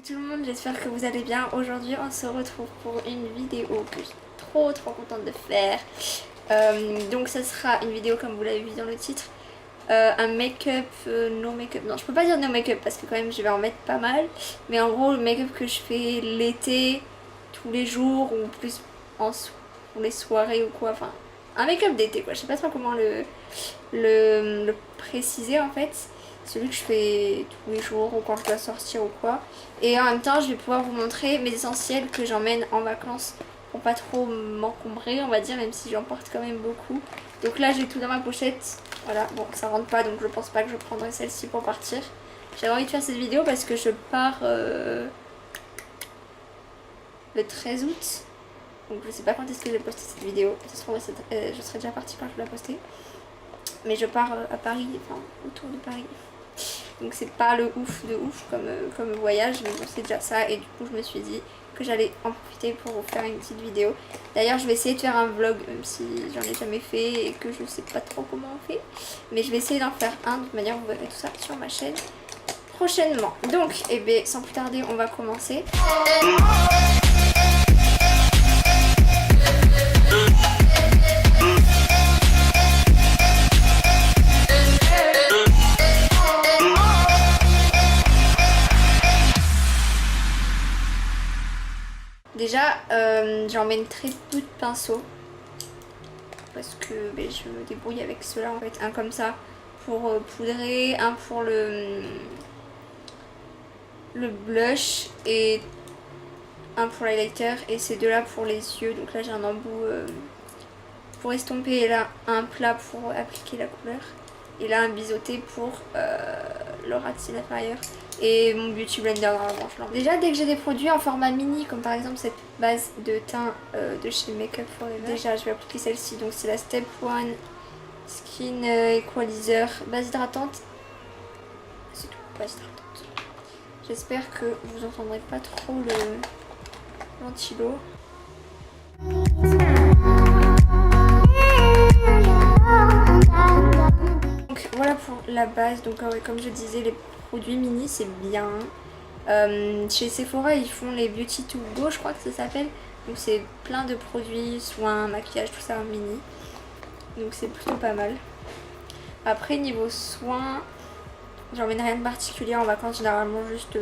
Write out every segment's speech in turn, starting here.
tout le monde, j'espère que vous allez bien. Aujourd'hui on se retrouve pour une vidéo que je suis trop contente de faire. Donc ça sera une vidéo comme vous l'avez vu dans le titre, un make-up, no make-up, non je peux pas dire no make-up parce que quand même je vais en mettre pas mal. Mais en gros le make-up que je fais l'été, tous les jours ou plus pour les soirées ou quoi, enfin un make-up d'été quoi, je sais pas trop comment le préciser en fait. Celui que je fais tous les jours ou quand je dois sortir ou quoi. Et en même temps je vais pouvoir vous montrer mes essentiels que j'emmène en vacances pour pas trop m'encombrer on va dire, même si j'en porte quand même beaucoup. Donc là j'ai tout dans ma pochette, voilà, bon ça rentre pas donc je pense pas que je prendrai celle-ci pour partir. J'avais envie de faire cette vidéo parce que je pars le 13 août. Donc je sais pas quand est-ce que je vais poster cette vidéo, ça se trouve je serai déjà partie quand je vais la poster. Mais je pars à Paris, enfin autour de Paris. Donc c'est pas le ouf de ouf comme voyage, mais bon c'est déjà ça. Et du coup je me suis dit que j'allais en profiter pour vous faire une petite vidéo. D'ailleurs je vais essayer de faire un vlog, même si j'en ai jamais fait et que je sais pas trop comment on fait. Mais je vais essayer d'en faire un, de toute manière vous verrez tout ça sur ma chaîne prochainement. Donc eh bien, sans plus tarder on va commencer. Déjà, j'emmène très peu de pinceaux parce que je me débrouille avec ceux-là en fait. Un comme ça pour poudrer, un pour le blush et un pour l'highlighter et ces deux-là pour les yeux. Donc là j'ai un embout pour estomper et là un plat pour appliquer la couleur. Et là un biseauté pour le ras de cils inférieur. Et mon beauty blender dans la branche là. Déjà dès que j'ai des produits en format mini, comme par exemple cette base de teint de chez Make Up Forever, déjà je vais appliquer celle-ci. Donc c'est la Step 1 Skin Equalizer base hydratante. C'est tout, base hydratante. J'espère que vous entendrez pas trop le ventilo. Donc voilà pour la base. Donc ouais, comme je disais, les produits mini c'est bien. Chez Sephora ils font les Beauty to Go, je crois que ça s'appelle. Donc c'est plein de produits, soins, maquillage, tout ça en mini. Donc c'est plutôt pas mal. Après niveau soins, j'emmène rien de particulier en vacances, généralement juste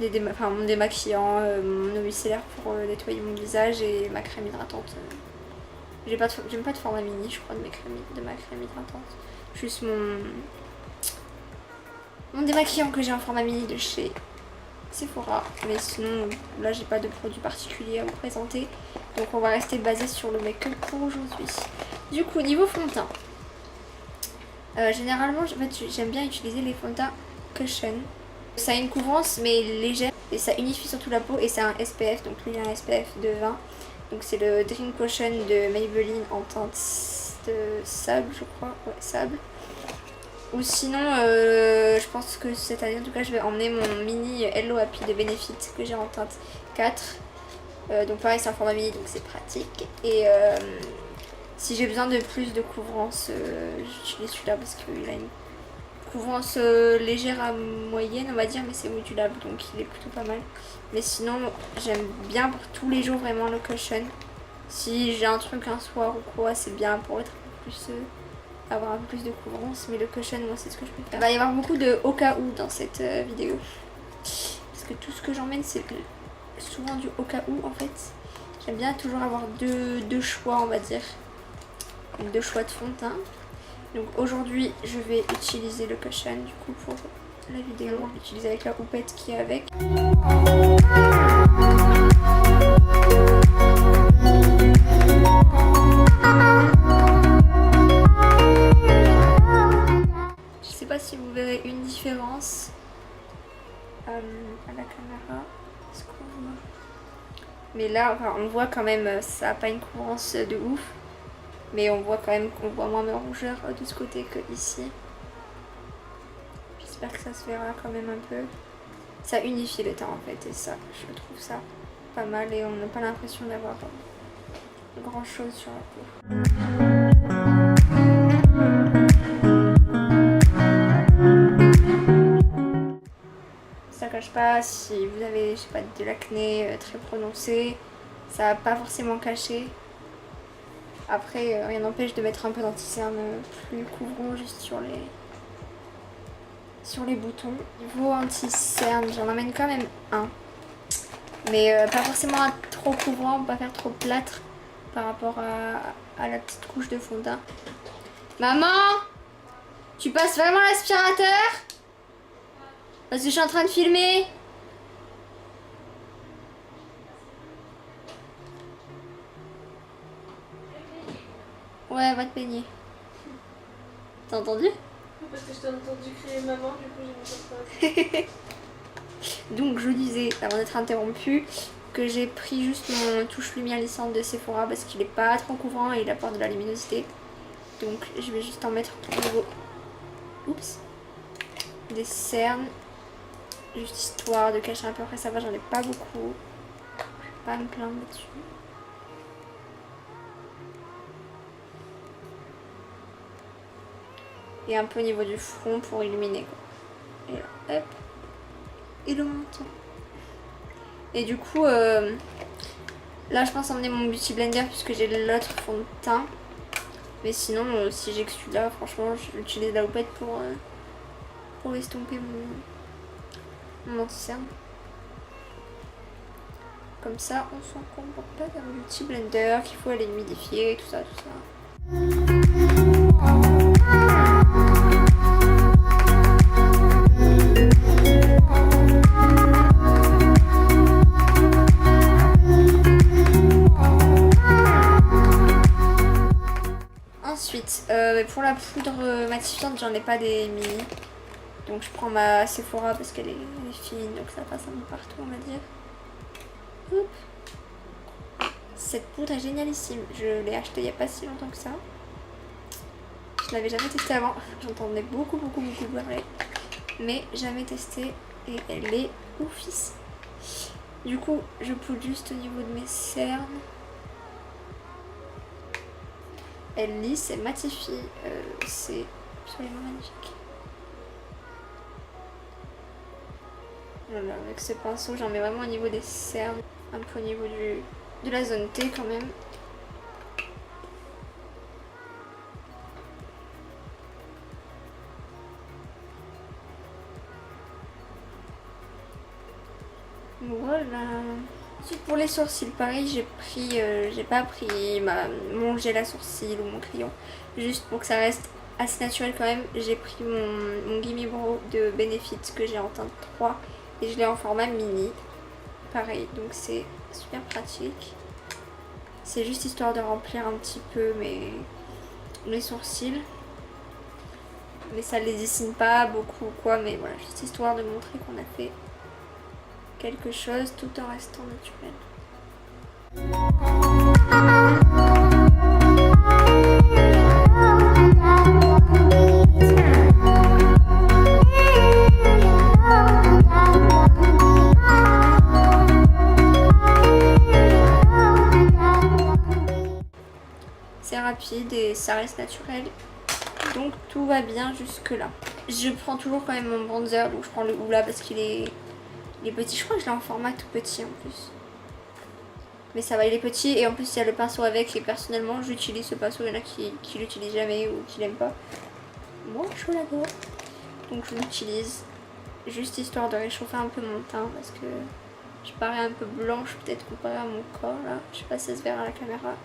mon démaquillant, mon eau micellaire pour nettoyer mon visage et ma crème hydratante. J'aime pas de format mini je crois de ma crème hydratante. Juste mon démaquillant que j'ai en format mini de chez Sephora. Mais sinon là j'ai pas de produit particulier à vous présenter. Donc on va rester basé sur le make-up pour aujourd'hui. Du coup niveau fond de teint, généralement j'aime bien utiliser les fonds de teint Cushion. Ça a une couvrance mais légère et ça unifie surtout la peau et c'est un SPF. Donc lui il a un SPF de 20. Donc c'est le Dream Cushion de Maybelline en teinte de sable je crois, ouais sable. Ou sinon je pense que cette année en tout cas je vais emmener mon mini Hello Happy de Benefit que j'ai en teinte 4. Donc pareil c'est un format mini donc c'est pratique. Et si j'ai besoin de plus de couvrance j'utilise celui-là parce qu'il a une couvrance légère à moyenne on va dire, mais c'est modulable donc il est plutôt pas mal. Mais sinon j'aime bien pour tous les jours vraiment le Cushion. Si j'ai un truc un soir ou quoi c'est bien pour être un peu plus avoir un peu plus de couvrance, mais le Cushion moi c'est ce que je préfère. Il va y avoir beaucoup de au cas où dans cette vidéo parce que tout ce que j'emmène c'est souvent du au cas où en fait. J'aime bien toujours avoir deux choix on va dire, deux choix de fond de teint. Donc aujourd'hui je vais utiliser le Cushion du coup pour la vidéo, je vais l'utiliser avec la houppette qui est avec. Je sais pas si vous verrez une différence à la caméra, mais là enfin, on voit quand même ça n'a pas une couvrance de ouf. Mais on voit quand même qu'on voit moins de rougeur de ce côté que ici. J'espère que ça se verra quand même un peu. Ça unifie le teint en fait et ça, je trouve ça pas mal et on n'a pas l'impression d'avoir grand chose sur la peau. Ça cache pas, si vous avez, je sais pas, de l'acné très prononcé, ça va pas forcément cacher. Après, rien n'empêche de mettre un peu d'anti-cerne plus couvrant juste sur les boutons. Niveau anti-cerne, j'en emmène quand même un. Mais pas forcément un trop couvrant, pas faire trop plâtre par rapport à la petite couche de fond de teint. Maman, tu passes vraiment l'aspirateur? Parce que je suis en train de filmer. Ouais, va te baigner. T'as entendu? Parce que je t'ai entendu crier maman, du coup j'ai mis ça. Donc je disais, avant d'être interrompue, que j'ai pris juste mon touche lumière lissante de Sephora parce qu'il est pas trop couvrant et il apporte de la luminosité. Donc je vais juste en mettre au niveau, oups, des cernes, juste histoire de cacher un peu. Après ça va, j'en ai pas beaucoup, je vais pas me plaindre là-dessus. Et un peu au niveau du front pour illuminer quoi. Et là, hop, et le menton. Et du coup, là je pense emmener mon Beauty Blender puisque j'ai l'autre fond de teint. Mais sinon, si j'ai que celui-là, franchement, j'utilise la houppette pour estomper mon anti-cerne. Comme ça, on s'encombre pas d'un Beauty Blender qu'il faut aller humidifier, tout ça, tout ça. Ensuite, pour la poudre matifiante, j'en ai pas des mini. Donc je prends ma Sephora parce qu'elle est fine, donc ça passe un peu partout, on va dire. Hop. Cette poudre est génialissime. Je l'ai achetée il n'y a pas si longtemps que ça. Je l'avais jamais testée avant. J'entendais beaucoup parler. Mais jamais testé et elle est oufisse. Du coup, je poudre juste au niveau de mes cernes. Elle lisse, elle matifie, c'est absolument magnifique. Voilà, avec ce pinceau, j'en mets vraiment au niveau des cernes, un peu au niveau de la zone T quand même. Voilà. Ensuite pour les sourcils, pareil, j'ai pas pris mon gel à sourcils ou mon crayon, juste pour que ça reste assez naturel quand même. J'ai pris mon Gimme Brow de Benefit que j'ai en teinte 3 et je l'ai en format mini, pareil, donc c'est super pratique. C'est juste histoire de remplir un petit peu mes sourcils, mais ça les dessine pas beaucoup ou quoi, mais voilà, juste histoire de montrer qu'on a fait quelque chose tout en restant naturel. C'est rapide et ça reste naturel, donc tout va bien jusque là. Je prends toujours quand même mon bronzer, donc je prends le Hoola parce qu'il est petit. Je crois que je l'ai en format tout petit en plus. Mais ça va, il est petit et en plus il y a le pinceau avec et personnellement j'utilise ce pinceau. Il y en a qui l'utilisent jamais ou qui l'aiment pas. Moi je l'adore. Donc je l'utilise juste histoire de réchauffer un peu mon teint parce que je parais un peu blanche peut-être comparé à mon corps là. Je sais pas si ça se verra à la caméra.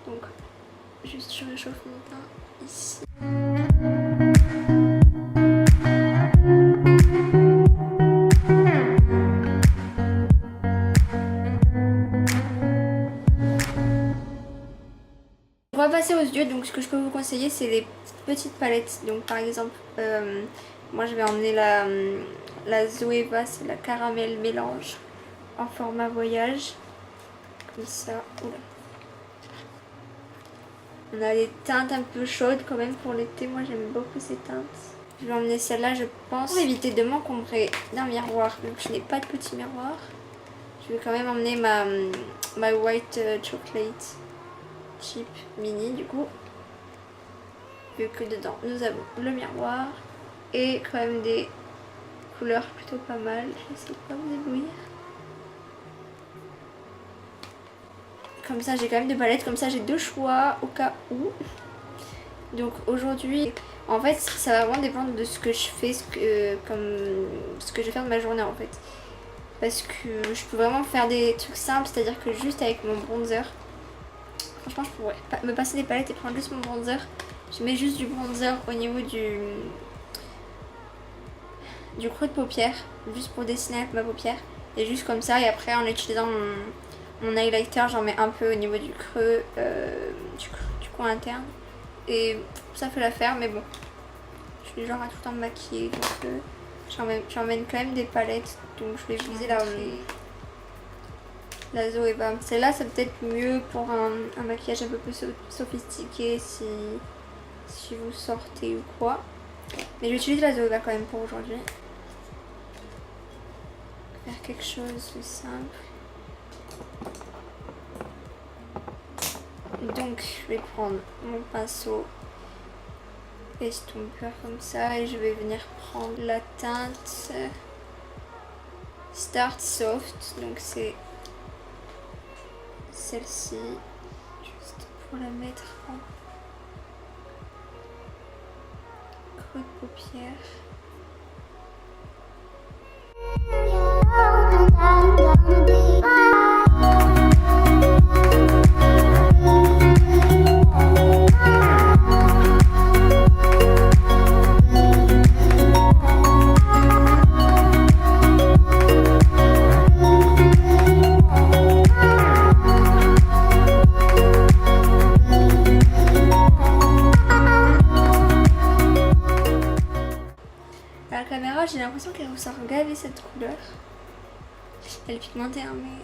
Donc juste je réchauffe mon teint ici. On va passer aux yeux, donc ce que je peux vous conseiller c'est les petites palettes. Donc par exemple, moi je vais emmener la Zoeva, c'est la caramel mélange en format voyage. Comme ça, oula. On a des teintes un peu chaudes quand même pour l'été, moi j'aime beaucoup ces teintes. Je vais emmener celle-là je pense, pour éviter de m'encombrer d'un miroir, donc je n'ai pas de petit miroir. Je vais quand même emmener ma white chocolate chip mini du coup, vu que dedans nous avons le miroir et quand même des couleurs plutôt pas mal. Je sais pas vous éblouir. Comme ça j'ai quand même des palettes, comme ça j'ai 2 choix au cas où. Donc aujourd'hui, en fait ça va vraiment dépendre de ce que je fais, ce que je vais faire de ma journée en fait. Parce que je peux vraiment faire des trucs simples, c'est à dire que juste avec mon bronzer, franchement je pourrais me passer des palettes et prendre juste mon bronzer. Je mets juste du bronzer au niveau du creux de paupière, juste pour dessiner avec ma paupière. Et juste comme ça, et après en utilisant mon highlighter, j'en mets un peu au niveau du creux, du coin interne. Et ça fait l'affaire, mais bon, je suis genre à tout le temps me maquiller, donc j'emmène quand même des palettes. Donc je vais utiliser la Zoeva. Celle-là, c'est peut-être mieux pour un maquillage un peu plus sophistiqué si vous sortez ou quoi. Mais j'utilise la Zoeva quand même pour aujourd'hui. Faire quelque chose de simple. Donc je vais prendre mon pinceau estomper comme ça et je vais venir prendre la teinte Start Soft. Donc c'est celle-ci, juste pour la mettre en creux de paupière. J'ai l'impression qu'elle ressort gavée cette couleur. Elle est pigmentée hein, mais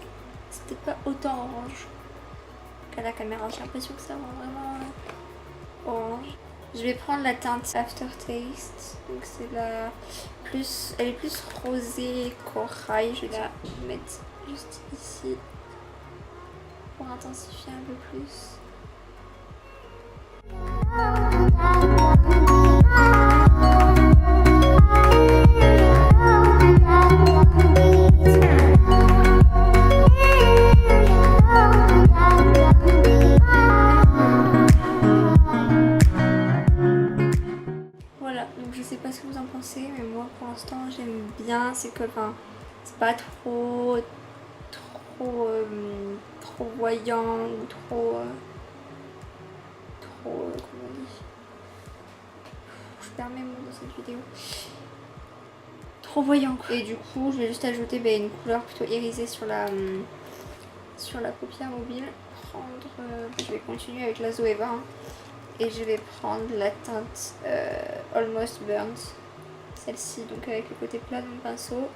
c'était pas autant orange qu'à la caméra. J'ai l'impression que ça rend vraiment orange. Je vais prendre la teinte Aftertaste. Donc c'est elle est plus rosée corail. Je vais la mettre juste ici pour intensifier un peu plus. Mais moi pour l'instant j'aime bien, c'est que c'est pas trop voyant ou trop comment on dit, je perds mes mots dans cette vidéo, trop voyant quoi. Et du coup je vais juste ajouter une couleur plutôt irisée sur la paupière mobile. Je vais continuer avec la Zoeva hein, et je vais prendre la teinte Almost Burnt. Celle-ci, donc avec le côté plat de mon pinceau.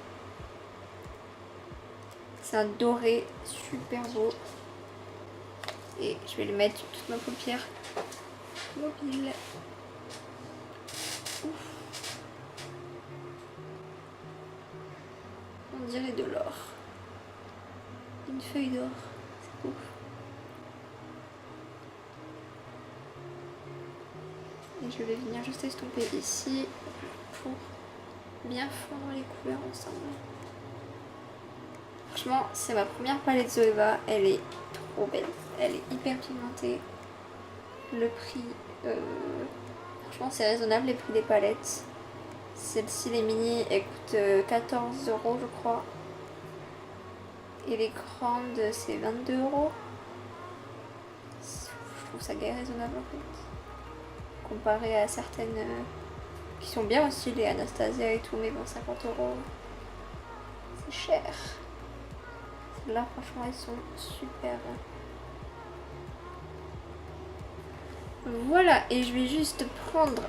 C'est un doré super beau. Et je vais le mettre sur toute ma paupière mobile. Ouf. On dirait de l'or. Une feuille d'or. C'est ouf. Et je vais venir juste estomper ici pour bien fondre les couleurs ensemble. Franchement, c'est ma première palette Zoeva. Elle est trop belle. Elle est hyper pigmentée. Le prix, franchement, c'est raisonnable les prix des palettes. Celle-ci, les mini, elle coûte 14 € je crois. Et les grandes, c'est 22 €. Je trouve ça gagne raisonnable en fait. Comparé à certaines qui sont bien aussi, les Anastasia et tout, mais bon, 50 €, c'est cher. Celles-là, franchement, elles sont super. Voilà, et je vais juste prendre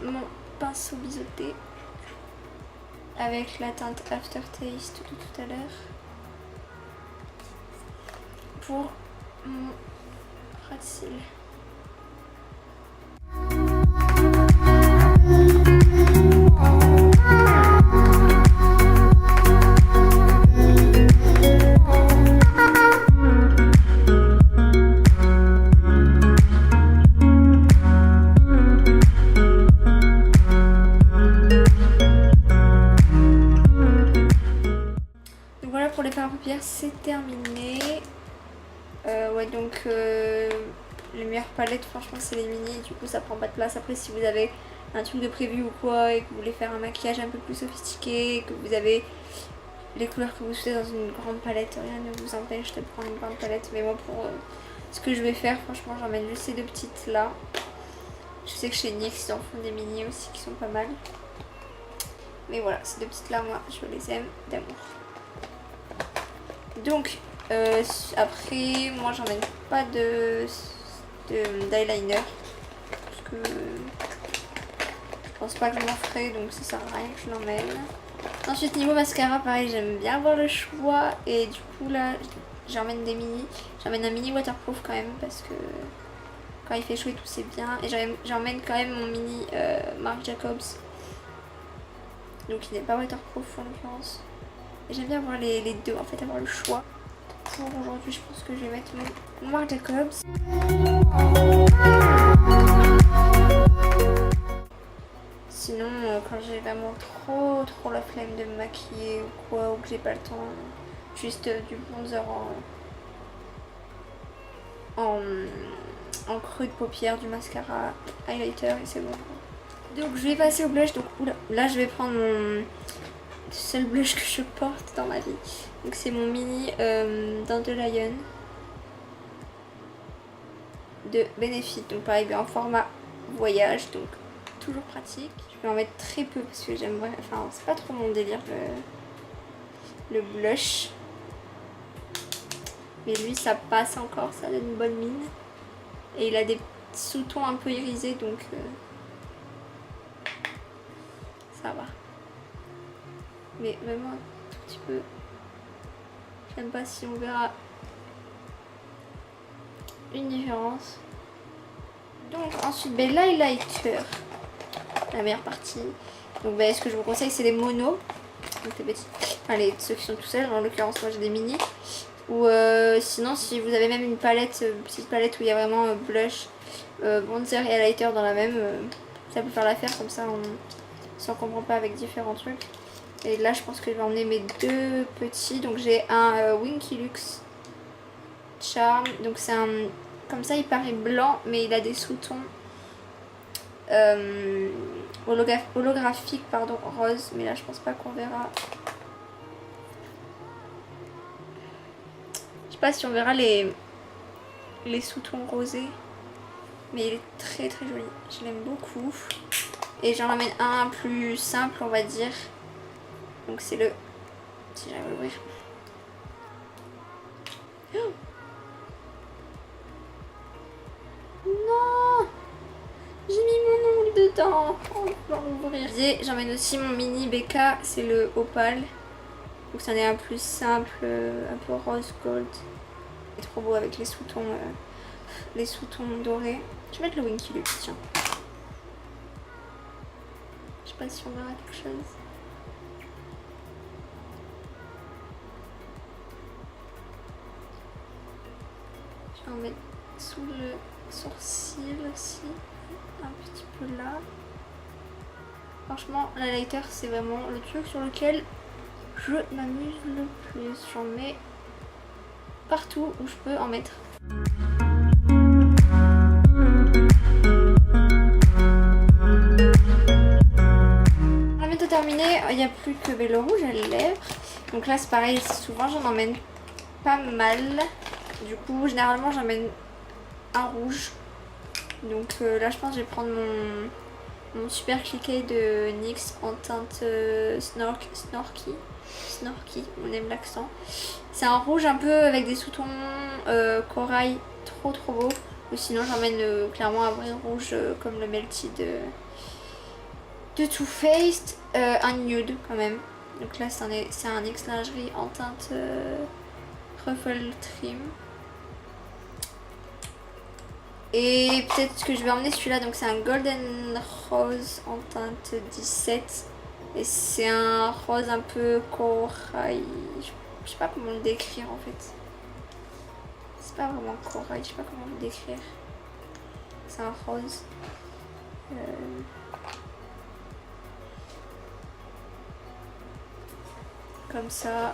mon pinceau biseauté avec la teinte Aftertaste de tout à l'heure pour mon ras de cils. c'est terminé. Ouais, donc les meilleures palettes, franchement, c'est les mini. Du coup, ça prend pas de place. Après, si vous avez un truc de prévu ou quoi et que vous voulez faire un maquillage un peu plus sophistiqué, que vous avez les couleurs que vous souhaitez dans une grande palette, rien ne vous empêche de prendre une grande palette. Mais moi, pour ce que je vais faire, franchement, j'emmène juste ces deux petites là. Je sais que chez NYX, ils en font des mini aussi qui sont pas mal. Mais voilà, ces deux petites là, moi, je les aime d'amour. Donc, après, moi, j'emmène pas d'eyeliner. Parce que je pense pas que je m'en ferai, donc ça sert à rien que je l'emmène. Ensuite, niveau mascara, pareil, j'aime bien avoir le choix. Et du coup, là, j'emmène des mini. J'emmène un mini waterproof quand même, parce que quand il fait chaud et tout, c'est bien. Et j'emmène quand même mon mini Marc Jacobs. Donc il n'est pas waterproof en l'occurrence. Et j'aime bien avoir les deux, en fait, avoir le choix. Pour aujourd'hui, je pense que je vais mettre mon Marc Jacobs. Sinon, quand j'ai vraiment trop la flemme de me maquiller ou quoi, ou que j'ai pas le temps, juste du bronzer en creux de paupière, du mascara, highlighter et c'est bon. Donc je vais passer au blush. Donc oula, là je vais prendre mon seul blush que je porte dans ma vie. Donc c'est mon mini Dandelion de Benefit. Donc pareil, en format voyage, donc toujours pratique. Je vais en mettre très peu parce que j'aime vraiment, enfin c'est pas trop mon délire le blush. Mais lui ça passe encore, ça donne une bonne mine. Et il a des sous-tons un peu irisés, donc ça va. Mais même un tout petit peu. Je sais pas si on verra une différence. Donc ensuite, l'highlighter, la meilleure partie. Donc ce que je vous conseille, c'est les monos. Donc les petits, enfin ceux qui sont tout seuls. En l'occurrence, moi j'ai des mini. Ou sinon, si vous avez même une palette, petite palette où il y a vraiment blush, bronzer et highlighter dans la même, ça peut faire l'affaire. Comme ça, on s'en comprend pas avec différents trucs. Et là, je pense que je vais emmener mes deux petits. Donc j'ai un Winky Lux Charm. Donc c'est un, comme ça, il paraît blanc, mais il a des sous-tons holographiques, pardon, rose. Mais là, je pense pas qu'on verra. Je sais pas si on verra les sous-tons rosés, mais il est très joli, je l'aime beaucoup. Et j'en ramène un plus simple, on va dire. Donc c'est le, si j'arrive à l'ouvrir. Oh non, j'ai mis mon ongle dedans. On va l'ouvrir. J'emmène aussi mon mini BK, c'est le Opal. Donc c'en est un plus simple, un peu rose gold. C'est trop beau avec les sous-tons dorés. Je vais mettre le Winky Lux, tiens. Je sais pas si on verra quelque chose. Je vais en mettre sous le sourcil aussi, un petit peu là. Franchement, l'highlighter c'est vraiment le truc sur lequel je m'amuse le plus. J'en mets partout où je peux en mettre. La méthode terminée, il n'y a plus que le rouge à lèvres. Donc là c'est pareil, souvent j'en emmène pas mal. Du coup généralement j'emmène un rouge. Donc là je pense que je vais prendre mon super cliquet de NYX en teinte Snorky, on aime l'accent. C'est un rouge un peu avec des sous-tons corail, trop beau. Ou sinon j'emmène clairement un vrai rouge comme le Melty de Too Faced, un nude quand même. Donc là c'est un NYX lingerie en teinte Ruffle Trim. Et peut-être que je vais emmener celui-là, donc c'est un Golden Rose en teinte 17. Et c'est un rose un peu corail. Je sais pas comment le décrire en fait. C'est pas vraiment corail, je sais pas comment le décrire. C'est un rose. Comme ça.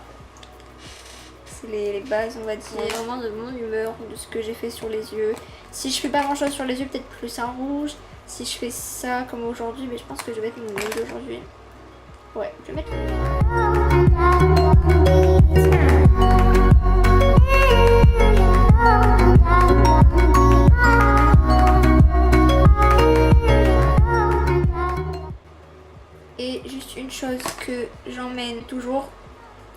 c'est les bases, on va dire. Vraiment de mon humeur, de ce que j'ai fait sur les yeux. Si je fais pas grand chose sur les yeux, peut-être plus un rouge. Si je fais ça comme aujourd'hui, mais je pense que je vais mettre mon nude aujourd'hui. Ouais, je vais mettre le Et juste une chose que j'emmène toujours,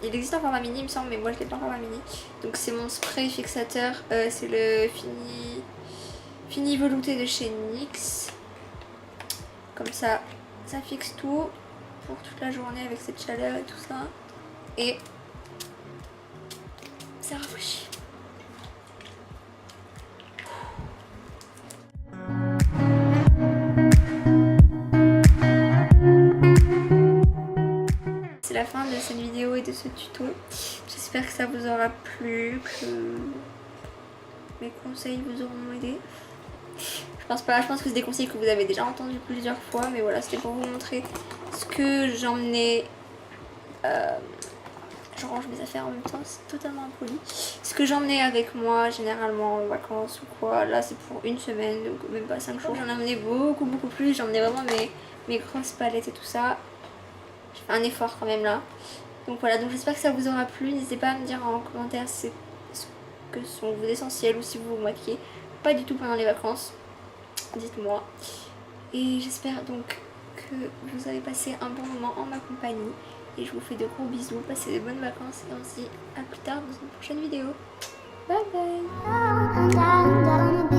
il existe en format mini il me semble, mais moi je l'ai pas en format mini. Donc c'est mon spray fixateur, c'est le Fini velouté de chez NYX. Comme ça fixe tout pour toute la journée avec cette chaleur et tout ça. Et ça rafraîchit. C'est la fin de cette vidéo et de ce tuto. J'espère que ça vous aura plu, que mes conseils vous auront aidé. Je pense pas, je pense que c'est des conseils que vous avez déjà entendus plusieurs fois, mais voilà, c'était pour vous montrer ce que j'emmenais. Je range mes affaires en même temps, c'est totalement impoli. Ce que j'emmenais avec moi généralement en vacances ou quoi. Là c'est pour une semaine, donc même pas 5 jours. J'en emmenais beaucoup plus, j'emmenais vraiment mes grosses palettes et tout ça. J'ai fait un effort quand même là. Donc voilà, donc j'espère que ça vous aura plu. N'hésitez pas à me dire en commentaire ce que sont vos essentiels ou si vous vous maquillez pas du tout pendant les vacances. Dites-moi. Et j'espère donc que vous avez passé un bon moment en ma compagnie. Et je vous fais de gros bisous, passez de bonnes vacances et on se dit à plus tard dans une prochaine vidéo. Bye bye.